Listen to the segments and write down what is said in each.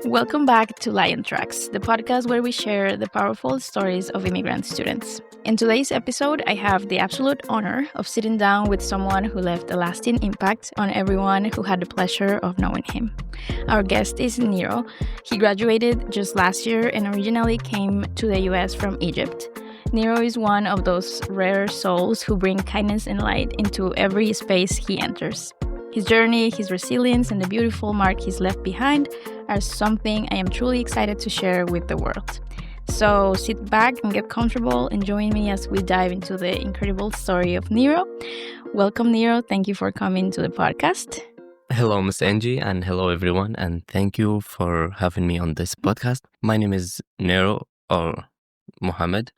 Welcome back to Lion Tracks, the podcast where we share the powerful stories of immigrant students. In today's episode, I have the absolute honor of sitting down with someone who left a lasting impact on everyone who had the pleasure of knowing him. Our guest is Nero. He graduated just last year and originally came to the US from Egypt. Nero is one of those rare souls who bring kindness and light into every space he enters. His journey, his resilience, and the beautiful mark he's left behind are something I am truly excited to share with the world. So sit back and get comfortable and join me as we dive into the incredible story of Nero. Welcome, Nero. Thank you for coming to the podcast. Hello, Ms. Angie, and hello, everyone, and thank you for having me on this podcast. My name is Nero, or Mohammed.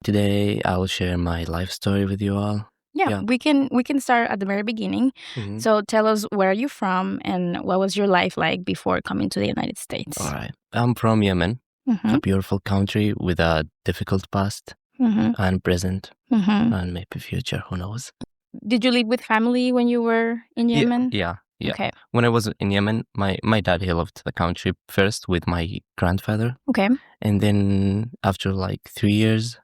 Today, I will share my life story with you all. Yeah, we can start at the very beginning. So tell us, where are you from and what was your life like before coming to the United States? All right. I'm from Yemen, a beautiful country with a difficult past and present and maybe future, who knows. Did you live with family when you were in Yemen? Yeah. Okay. When I was in Yemen, my dad, he left the country first with my grandfather. Okay. And then after like 3 years,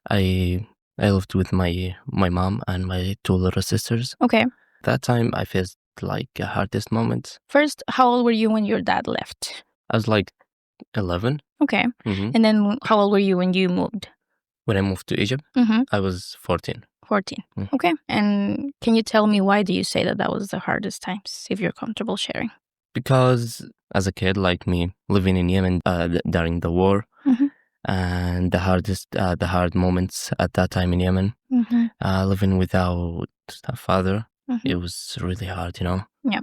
I lived with my mom and my two little sisters. Okay. That time I faced like the hardest moments. First, how old were you when your dad left? I was like 11. Okay. And then how old were you when you moved? When I moved to Egypt, I was 14. 14. Okay. And can you tell me, why do you say that was the hardest times, if you're comfortable sharing? Because as a kid like me, living in Yemen during the war, and the hard moments at that time in Yemen, living without a father, it was really hard, Yeah.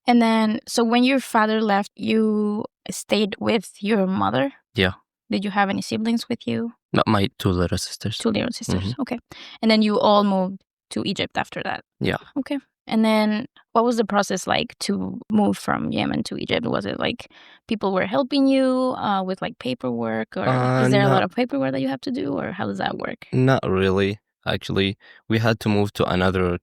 And then, so when your father left, you stayed with your mother? Yeah. Did you have any siblings with you? Not my two little sisters. Two little sisters, okay. And then you all moved to Egypt after that? Yeah. Okay. And then what was the process like to move from Yemen to Egypt? Was it like people were helping you with like paperwork, or is there a lot of paperwork that you have to do, or how does that work? Not really. Actually, we had to move to another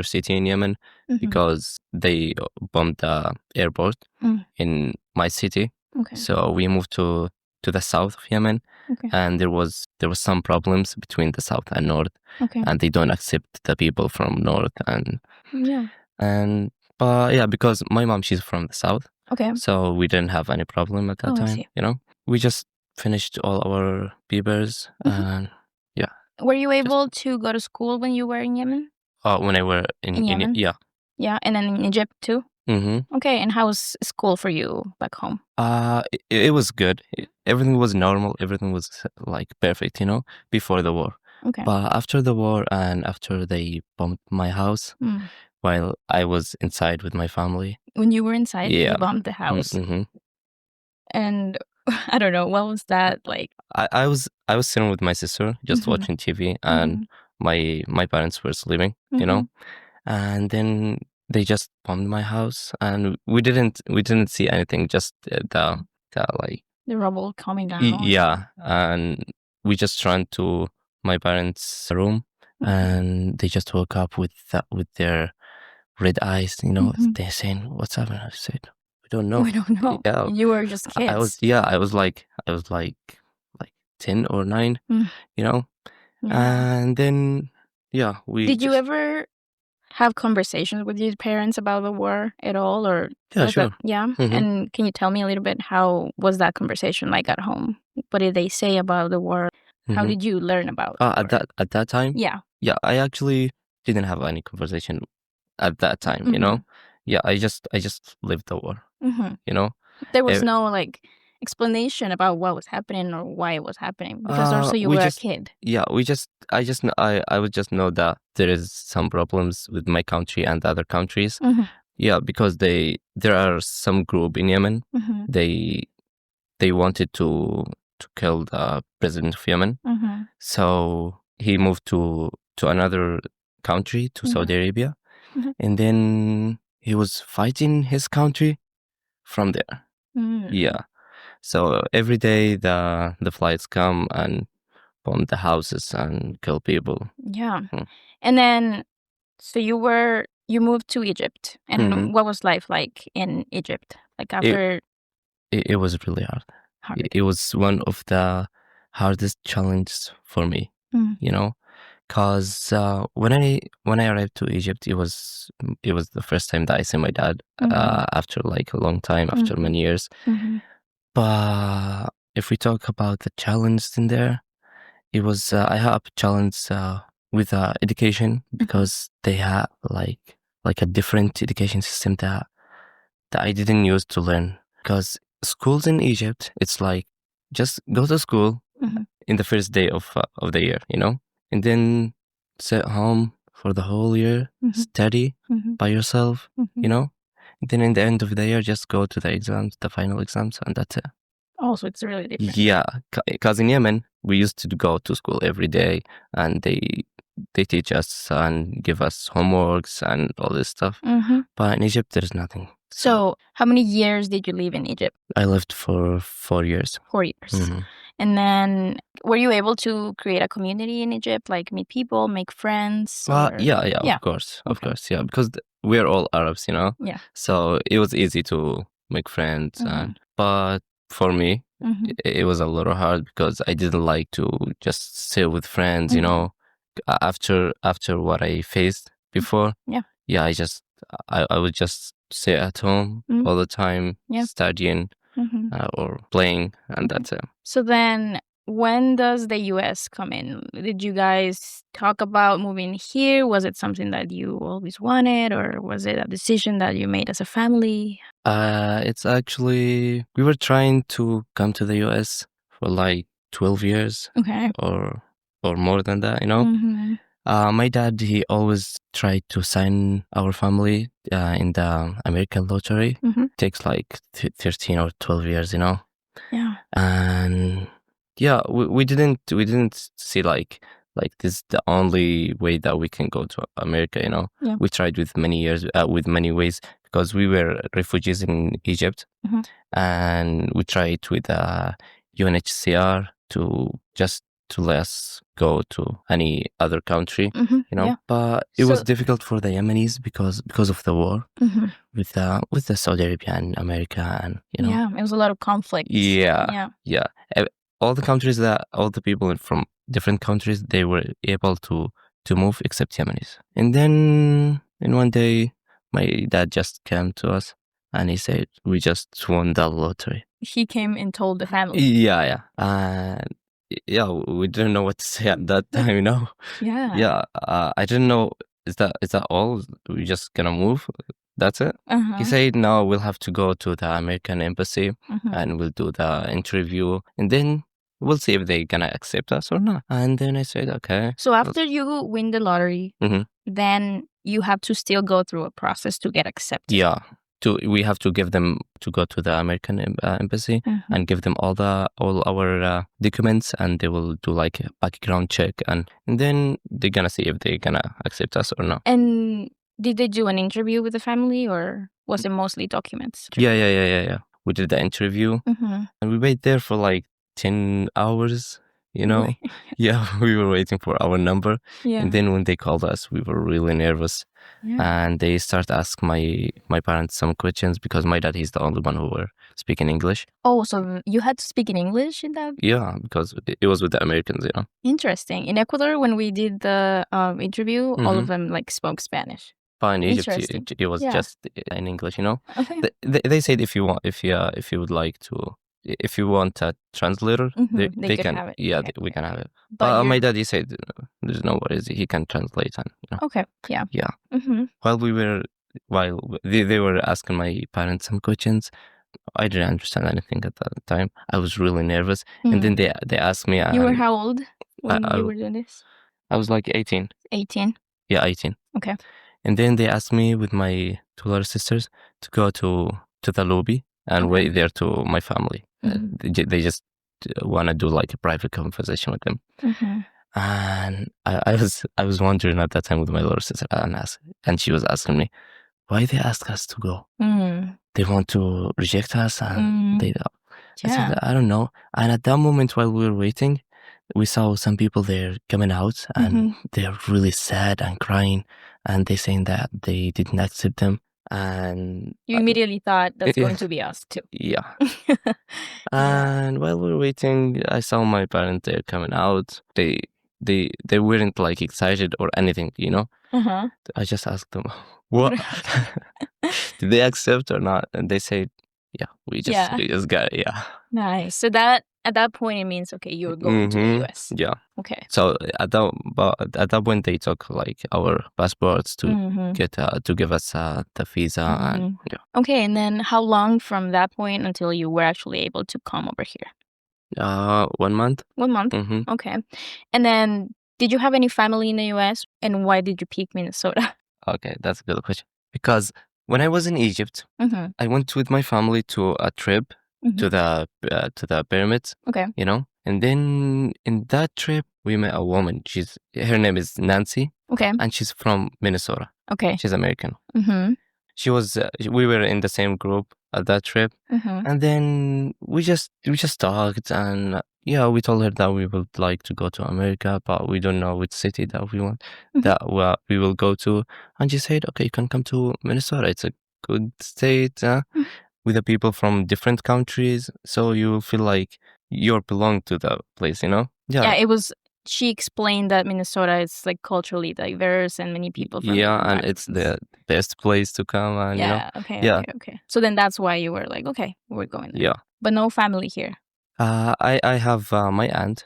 city in Yemen because they bombed the airport in my city. Okay. So we moved to the south of Yemen, and there was some problems between the south and north, and they don't accept the people from north because my mom, she's from the south, so we didn't have any problem at that time. We just finished all our papers and Were you able to go to school when you were in Yemen? When I were in Yemen? Yeah, and then in Egypt too? Okay, and how was school for you back home? It was good. Everything was normal. Everything was like perfect, before the war. Okay. But after the war and after they bombed my house, while I was inside with my family. When you were inside, they bombed the house. And I don't know, what was that like? I was sitting with my sister, just watching TV, and my parents were sleeping, and then they just bombed my house, and we didn't see anything, just the rubble coming down. Yeah, and we just ran to my parents' room, and they just woke up with their red eyes, they're saying, "What's happening?" I said, "We don't know." We don't know. Yeah, you were just kids. I was like 10 or 9, and then we. Did you ever have conversations with your parents about the war at all, or? Yeah, sure. And can you tell me a little bit, how was that conversation like at home? What did they say about the war? How did you learn about it? At that time? Yeah, I actually didn't have any conversation at that time, I just lived the war. There was no like explanation about what was happening or why it was happening, because also you were a kid. Yeah, I would just know that there is some problems with my country and other countries. Yeah, because there are some group in Yemen. They wanted to kill the president of Yemen. So he moved to another country, to Saudi Arabia, and then he was fighting his country from there. Yeah. So every day the flights come and bomb the houses and kill people. Yeah. And then, so you moved to Egypt, and what was life like in Egypt? Like after It was really hard. It was one of the hardest challenges for me, you know, because when I arrived to Egypt, it was the first time that I see my dad after like a long time, after many years. But if we talk about the challenge in there, it was I had a challenge with education, because they had like a different education system that I didn't use to learn. Because schools in Egypt, it's like just go to school in the first day of the year, you know, and then sit home for the whole year, study by yourself, you know, and then in the end of the year, just go to the exams, the final exams, and that's it. Oh, so it's really different. Yeah, because in Yemen, we used to go to school every day, and they teach us and give us homeworks and all this stuff. But in Egypt, there's nothing. So how many years did you live in Egypt? I lived for 4 years. 4 years. And then were you able to create a community in Egypt, like meet people, make friends? Yeah, of course. Of course, yeah, because we're all Arabs, you know? Yeah. So it was easy to make friends. But for me, it was a little hard, because I didn't like to just sit with friends, you know? After what I faced before, I would just sit at home all the time, studying or playing, and that's it. So then, when does the U.S. come in? Did you guys talk about moving here? Was it something that you always wanted, or was it a decision that you made as a family? It's actually, we were trying to come to the U.S. for like 12 years, or more than that, you know. My dad, he always tried to sign our family in the American lottery. Takes like 13 or 12 years, you know. Yeah. And yeah, we didn't see like this the only way that we can go to America, you know. Yeah. We tried with many ways, because we were refugees in Egypt, and we tried with UNHCR to let us go to any other country, you know. But it was difficult for the Yemenis because of the war with the Saudi Arabia and America, and you know. Yeah, it was a lot of conflict. Yeah. All the people from different countries, they were able to move except Yemenis. And then in one day, my dad just came to us and he said, "We just won the lottery." He came and told the family. Yeah. And yeah, we didn't know what to say at that time, you know. Yeah. I didn't know. Is that all? We're just gonna move? That's it? He said, "No, we'll have to go to the American embassy and we'll do the interview, and then we'll see if they're gonna accept us or not." And then I said, "Okay." So after you win the lottery, then you have to still go through a process to get accepted. Yeah. We have to give them to go to the American embassy and give them all our documents, and they will do like a background check, and then they're gonna see if they're gonna accept us or not. And did they do an interview with the family, or was it mostly documents? Yeah. We did the interview, and we waited there for like 10 hours, you know. Really? Yeah, we were waiting for our number. Yeah. And then when they called us, we were really nervous. And they start asking my parents some questions, because my dad, he's the only one who were speaking English. Oh, so you had to speak in English in that? Yeah, because it was with the Americans, you know. Interesting. In Ecuador, when we did the interview, all of them like spoke Spanish. But in Egypt, it was just in English, you know. Okay. They said if you would like to, if you want a translator, they can have it. Yeah, we can have it. But my dad, he said, "There's no worries. He can translate." And you know. Okay. Yeah. Yeah. While they were asking my parents some questions, I didn't understand anything at that time. I was really nervous, and then they asked me. You were how old when you were doing this? I was like 18. 18. Yeah, 18. Okay. And then they asked me with my 2 little sisters to go to the lobby and wait there to my family. They just want to do like a private conversation with them. And I was wondering at that time with my little sister, and she was asking me, why they ask us to go? They want to reject us, and I said, I don't know. And at that moment, while we were waiting, we saw some people there coming out, and they're really sad and crying, and they saying that they didn't accept them. And you immediately thought that's going to be us too. Yeah. And while we were waiting, I saw my parents there coming out. They weren't like excited or anything, you know. I just asked them, what? Did they accept or not? And they said, yeah, we just got it. Yeah. Nice. So that at that point it means okay, you're going to the US. Yeah. Okay. So at that point they took like our passports to get to give us the visa and yeah. Okay, and then how long from that point until you were actually able to come over here? 1 month. 1 month. Okay. And then did you have any family in the US, and why did you pick Minnesota? Okay, that's a good question. Because when I was in Egypt, I went with my family to a trip to the pyramids. Okay. You know, and then in that trip we met a woman. Her name is Nancy. Okay. And she's from Minnesota. Okay. She's American. She was. We were in the same group at that trip, and then we just talked, and yeah, we told her that we would like to go to America, but we don't know which city that we want that we will go to. And she said, "Okay, you can come to Minnesota. It's a good state with the people from different countries, so you will feel like you belong to the place, you know." Yeah, it was. She explained that Minnesota is like culturally diverse and many people from different and it's the best place to come, and you know. Okay. So then that's why you were like, okay, we're going there. Yeah. But no family here. I have my aunt.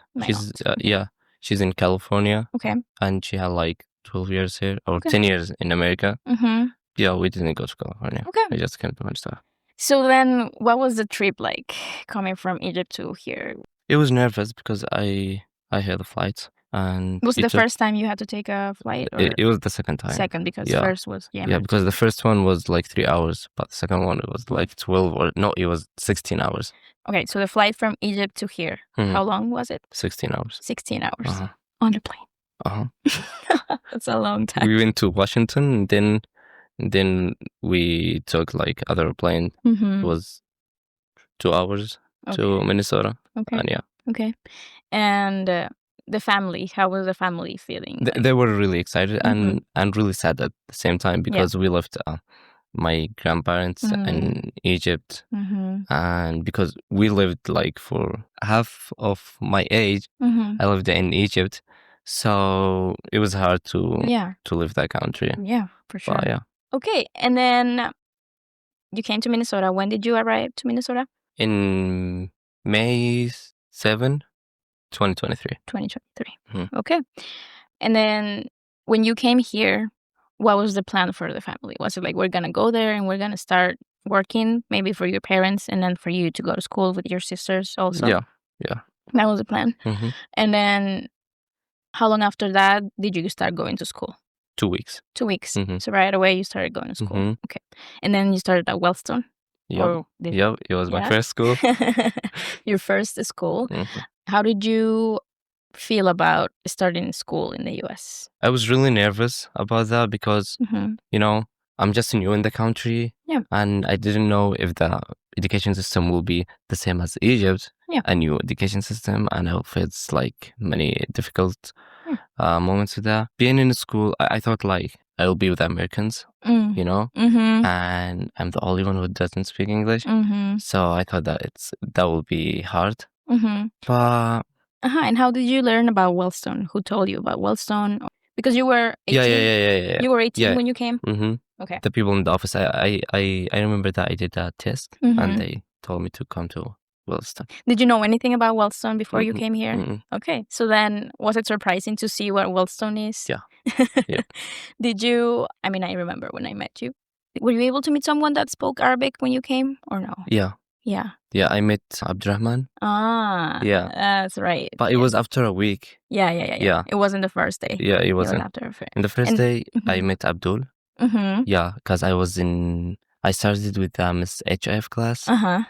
She's in California. Okay. And she had like 12 years here or 10 years in America. Yeah, we didn't go to California. Okay. I just came to Manchester. So then what was the trip like coming from Egypt to here? It was nervous because I had a flight. And was the first time you had to take a flight? Or? It was the second time. Second, because first was Yemen. Yeah, because the first one was like 3 hours, but the second one it was like 12 or no, it was 16 hours. Okay, so the flight from Egypt to here, how long was it? 16 hours. 16 hours on the plane. That's a long time. We went to Washington, and then we took like other plane. It was 2 hours to Minnesota. Okay. And yeah. Okay. And the family, how was the family feeling? They were really excited and really sad at the same time because we left my grandparents in Egypt, and because we lived like for half of my age, I lived in Egypt, so it was hard to leave that country. Yeah, for sure. But, yeah. Okay, and then you came to Minnesota. When did you arrive to Minnesota? In May 7, 2023. 2023. Okay. And then when you came here, what was the plan for the family? Was it like, we're going to go there and we're going to start working, maybe for your parents, and then for you to go to school with your sisters also? Yeah. That was the plan. And then how long after that did you start going to school? 2 weeks. 2 weeks. So right away you started going to school. Okay. And then you started at Wellstone? Yeah. It was my first school. Your first school. How did you feel about starting school in the US? I was really nervous about that because, you know, I'm just new in the country. Yeah. And I didn't know if the education system will be the same as Egypt, a new education system. And I faced like many difficult moments with that. Being in school, I thought like I'll be with Americans, you know, and I'm the only one who doesn't speak English. So I thought that will be hard. But and how did you learn about Wellstone? Who told you about Wellstone? Because you were 18. Yeah. You were 18 when you came? Okay. The people in the office, I remember that I did a test and they told me to come to Wellstone. Did you know anything about Wellstone before you came here? Okay. So then was it surprising to see what Wellstone is? Yeah. Did you, I mean, I remember when I met you. Were you able to meet someone that spoke Arabic when you came or no? Yeah. Yeah, I met Abdurrahman. Yeah. That's right. But it was after a week. Yeah. It wasn't the first day. Yeah, it wasn't. After. And the first day, I met Abdul. Yeah, because I started with Miss HIF class. I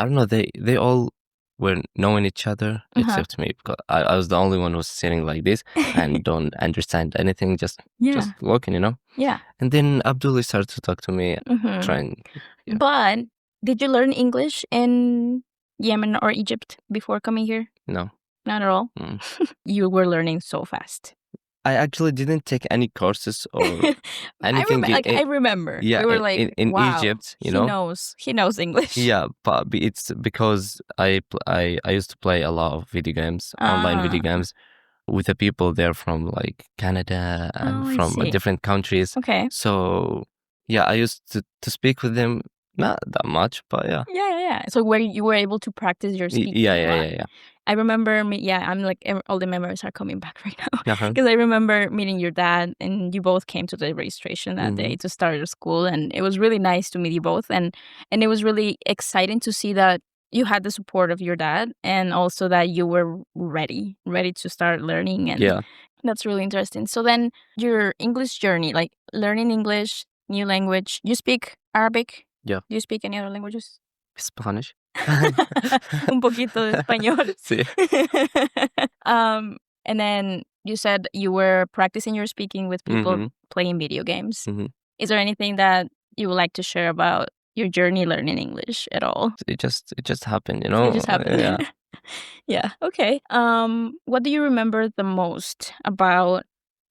don't know, they all were knowing each other except me, because I was the only one who was sitting like this and don't understand anything, just looking, you know? Yeah. And then Abdul started to talk to me, trying. Yeah. But did you learn English in Yemen or Egypt before coming here? No. Not at all? You were learning so fast. I actually didn't take any courses or anything. I remember. Yeah, we were like, in wow, Egypt, he knows English. Yeah, but it's because I used to play a lot of video games, online video games, with the people there from like Canada and from different countries. Okay. So yeah, I used to speak with them, not that much, but yeah. Yeah. So where you were able to practice your speaking. Yeah. I remember I'm like, all the memories are coming back right now. Uh-huh. Because I remember meeting your dad, and you both came to the registration that day to start your school, and it was really nice to meet you both, and it was really exciting to see that you had the support of your dad, and also that you were ready to start learning, and Yeah. that's really interesting. So then your English journey, like learning English, new language, you speak Arabic? Yeah. Do you speak any other languages? Spanish. Un poquito de español. Sí. And then you said you were practicing your speaking with people playing video games. Is there anything that you would like to share about your journey learning English at all? It just happened, you know? It just happened. Yeah. Yeah. Okay. What do you remember the most about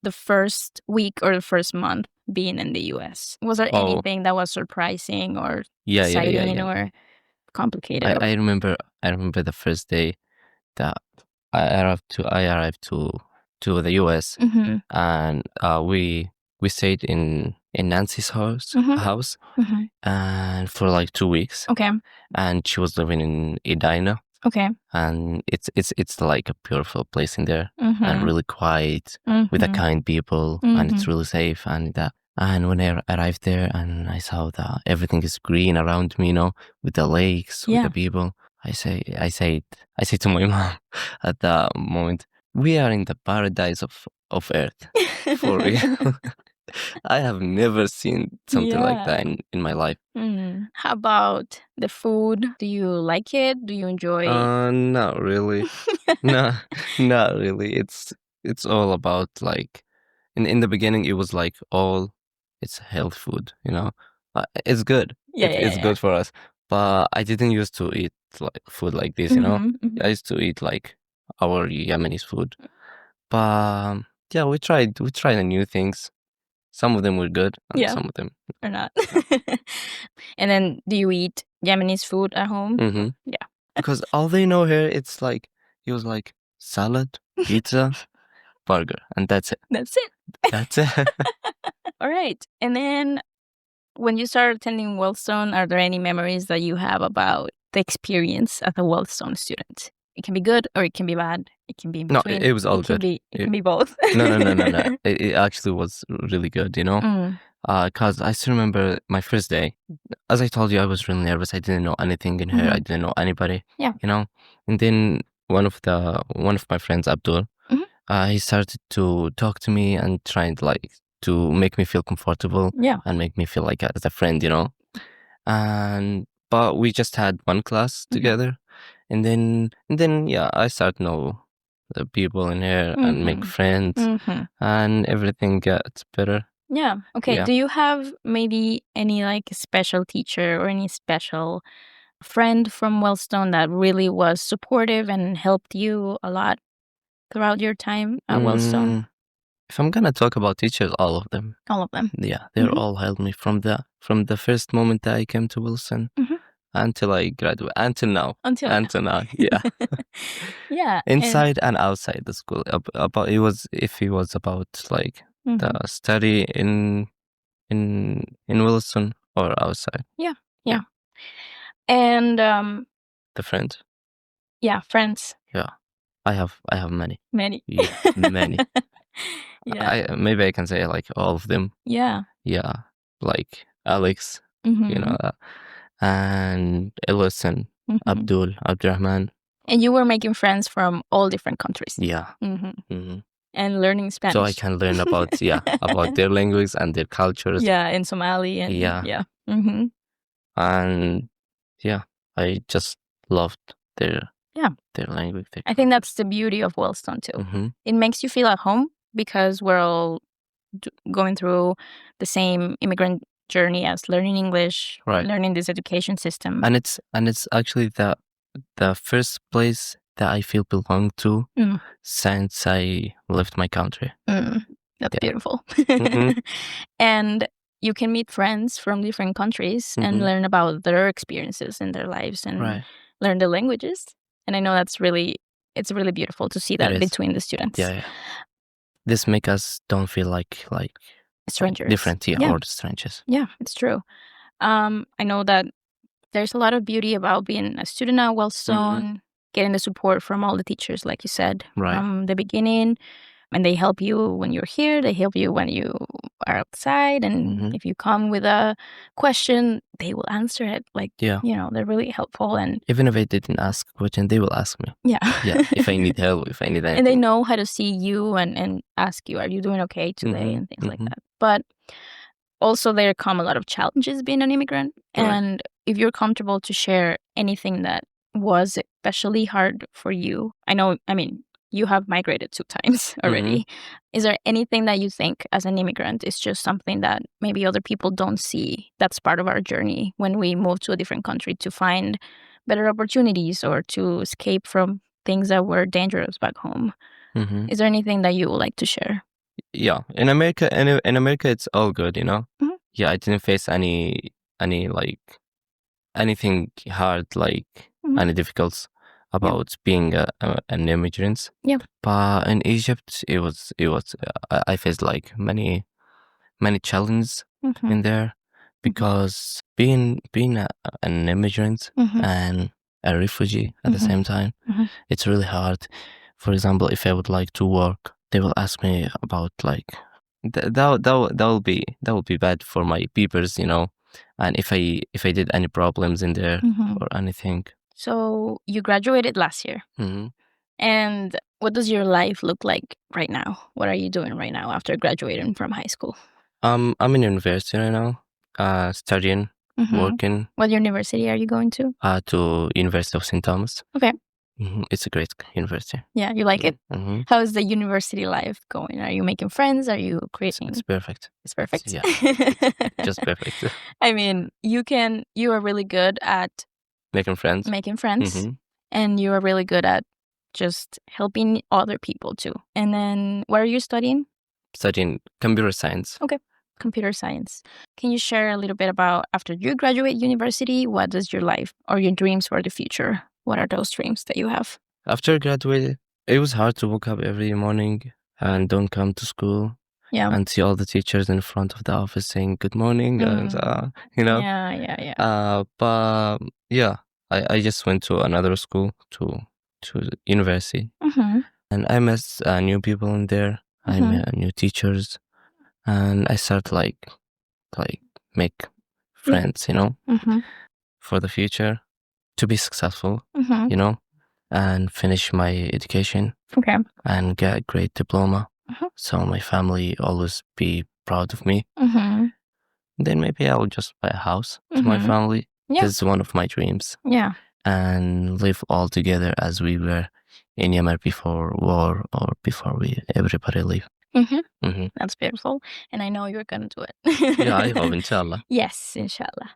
the first week or the first month being in the US? Was there anything that was surprising or exciting or complicated? I remember the first day that I arrived to the US, and we stayed in Nancy's house, and for like 2 weeks. Okay. And she was living in Edina. Okay. And it's like a beautiful place in there, and really quiet, with the kind people, and it's really safe. And when I arrived there and I saw that everything is green around me, you know, with the lakes, with the people, I say to my mom at that moment, we are in the paradise of Earth, for real. I have never seen something like that in my life. How about the food? Do you like it? Do you enjoy? Not really. No, not really. It's all about like, in the beginning it was like it's health food, you know. It's good. It's good for us. But I didn't used to eat like food like this, you know. I used to eat like our Yemeni food. But yeah, we tried the new things. Some of them were good, and some of them are not. And then, do you eat Yemeni food at home? Yeah. Because all they know here, it was like salad, pizza, burger, and that's it. That's it. That's it. All right. And then, when you started attending Wellstone, are there any memories that you have about the experience as a Wellstone student? It can be good or it can be bad. It can be in between. No, it was all good. It can be both. No. It actually was really good, you know? Because I still remember my first day. As I told you, I was really nervous. I didn't know anything in here. I didn't know anybody. Yeah. You know? And then one of my friends, Abdul, he started to talk to me and trying to make me feel comfortable. Yeah. And make me feel like as a friend, you know? But we just had one class together. And then yeah, I start know the people in here and make friends, and everything gets better. Yeah. Okay. Yeah. Do you have maybe any like special teacher or any special friend from Wellstone that really was supportive and helped you a lot throughout your time at Wellstone? If I'm gonna talk about teachers, all of them. All of them. Yeah, they all helped me from the first moment that I came to Wilson. Until I graduate, until now, yeah. Yeah. Inside and outside the school. About it was about like the study in Wilson or outside. Yeah. And the friends. Yeah, friends. Yeah, I have many. Many. Yeah, many. Yeah. Maybe I can say like all of them. Yeah. Yeah, like Alex, you know that. And Ellison, Abdurrahman. And you were making friends from all different countries. Yeah. And learning Spanish. So I can learn about their language and their cultures. Yeah, in Somali. And, yeah. And yeah, I just loved their language. I think that's the beauty of Wellstone too. It makes you feel at home because we're all going through the same immigrant journey as learning English, learning this education system. And it's actually the first place that I feel belong to since I left my country. That's beautiful. And you can meet friends from different countries and learn about their experiences in their lives and learn the languages. And I know it's really beautiful to see that between the students. Yeah. This make us don't feel like strangers. Different, or strangers. Yeah, it's true. I know that there's a lot of beauty about being a student at Wellstone, getting the support from all the teachers, like you said, from the beginning. And they help you when you're here. They help you when you are outside. And if you come with a question, they will answer it. Like, they're really helpful. And even if I didn't ask a question, they will ask me. Yeah. If I need help, if I need anything. And they know how to see you and ask you, are you doing okay today? And things like that. But also there come a lot of challenges being an immigrant. And if you're comfortable to share anything that was especially hard for you, you have migrated 2 times already. Is there anything that you think as an immigrant is just something that maybe other people don't see that's part of our journey when we move to a different country to find better opportunities or to escape from things that were dangerous back home? Is there anything that you would like to share? Yeah, in America, it's all good, Yeah, I didn't face any like anything hard, like any difficult about being an immigrant. Yeah. But in Egypt, it was I faced like many challenges in there because being an immigrant and a refugee at the same time, it's really hard. For example, if I would like to work, they will ask me about like that will be bad for my peepers, and if I did any problems in there or anything. So you graduated last year. And what does your life look like right now? What are you doing right now after graduating from high school? I'm in university right now, studying, working. What university are you going to? To University of St. Thomas. Okay. It's a great university. Yeah, you like it? How is the university life going? Are you making friends? Are you creating? It's perfect. It's perfect. Yeah, it's just perfect. I mean, you are really good at making friends. And you are really good at just helping other people too. And then what are you studying? Studying computer science. Okay. Computer science. Can you share a little bit about after you graduate university, what does your life or your dreams for the future? What are those dreams that you have? After graduating, it was hard to wake up every morning and don't come to school. Yeah. And see all the teachers in front of the office saying good morning and Yeah. But yeah, I just went to another school to university. And I met new people in there. I met new teachers, and I started like make friends, for the future, to be successful, and finish my education. Okay. And get a great diploma, so my family always be proud of me. Then maybe I will just buy a house to my family. Yeah. This is one of my dreams. Yeah. And live all together as we were in Yemen before war or before everybody leave. That's beautiful. And I know you're going to do it. Yeah, I hope, inshallah. Yes, inshallah.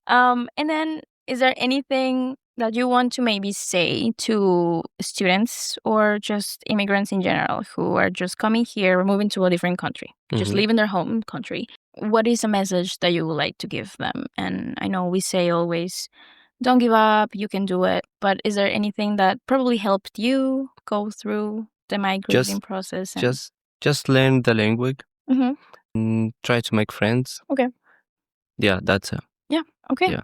And then is there anything that you want to maybe say to students or just immigrants in general who are just coming here or moving to a different country, just leaving their home country? What is a message that you would like to give them? And I know we say always, don't give up, you can do it. But is there anything that probably helped you go through the migrating process? Just learn the language. And try to make friends. Okay. Yeah, that's it. Yeah, okay. Yeah.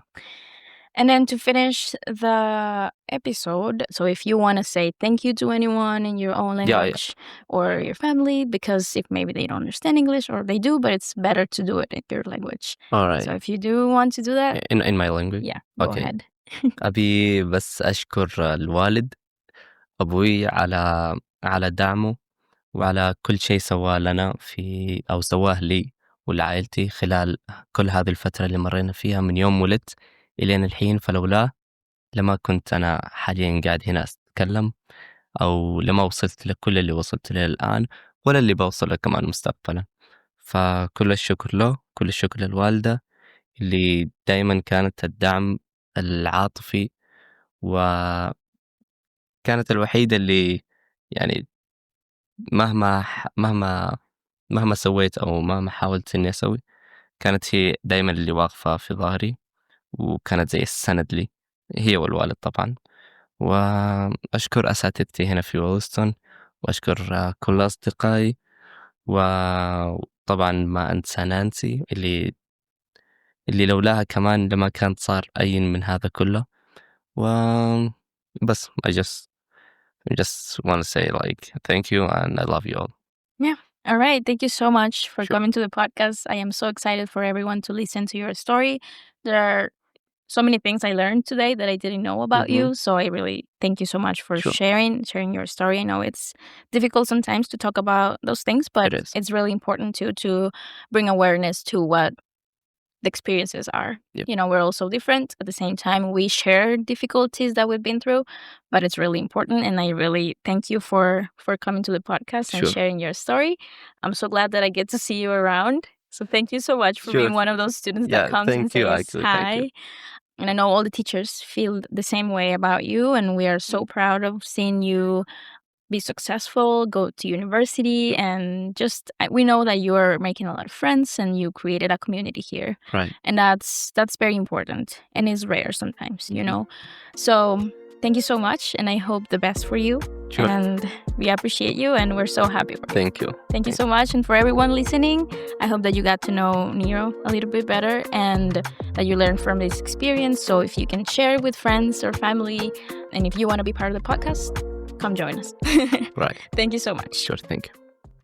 And then to finish the episode, so if you want to say thank you to anyone in your own language or your family, because if maybe they don't understand English or they do, but it's better to do it in your language. All right. So if you do want to do that. In my language? Yeah, go ahead. أبي بس أشكر الوالد أبوي على دعمه وعلى كل شيء سواه لنا أو سواه لي ولعائلتي خلال كل هذه الفترة اللي مرينا فيها من يوم ولدت إلين الحين. فلولاه لما كنت أنا حاليا قاعد هنا أتكلم، أو لما وصلت لكل اللي وصلت له الآن ولا اللي بوصله كمان مستقبلا. فكل الشكر له، كل الشكر للوالدة اللي دايما كانت الدعم العاطفي كانت الوحيدة اللي يعني مهما سويت أو مهما حاولت إني أسوي، كانت هي دايما اللي واقفة في ظهري، وكانت زي السند لي، هي والوالد طبعا. وأشكر أساتذتي هنا في وولستون، وأشكر كل أصدقائي، وطبعا ما أنسى نانسي اللي لولاها كمان لما كانت صار أي من هذا كله. وبس I just want to say like thank you and I love you all. Yeah. All right. Thank you so much for Sure. coming to the podcast. I am so excited for everyone to listen to your story. There are so many things I learned today that I didn't know about you. So I really thank you so much for Sure. sharing your story. I know it's difficult sometimes to talk about those things, but It is. it's really important to bring awareness to what the experiences are. Yep. You know, we're all so different. At the same time, we share difficulties that we've been through, but it's really important. And I really thank you for coming to the podcast and Sure. sharing your story. I'm so glad that I get to see you around. So thank you so much for Sure. being one of those students Yeah, that comes and thank you, says actually. hi. Thank you. And I know all the teachers feel the same way about you, and we are so proud of seeing you be successful, go to university, and just we know that you are making a lot of friends and you created a community here. Right. And that's very important and is rare sometimes, you know. So thank you so much, and I hope the best for you. Sure. And we appreciate you, and we're so happy for you. Thank you. Thank you so much. And for everyone listening, I hope that you got to know Nero a little bit better and that you learned from this experience. So if you can share it with friends or family, and if you want to be part of the podcast, come join us. Right. Thank you so much. Sure. Thank you.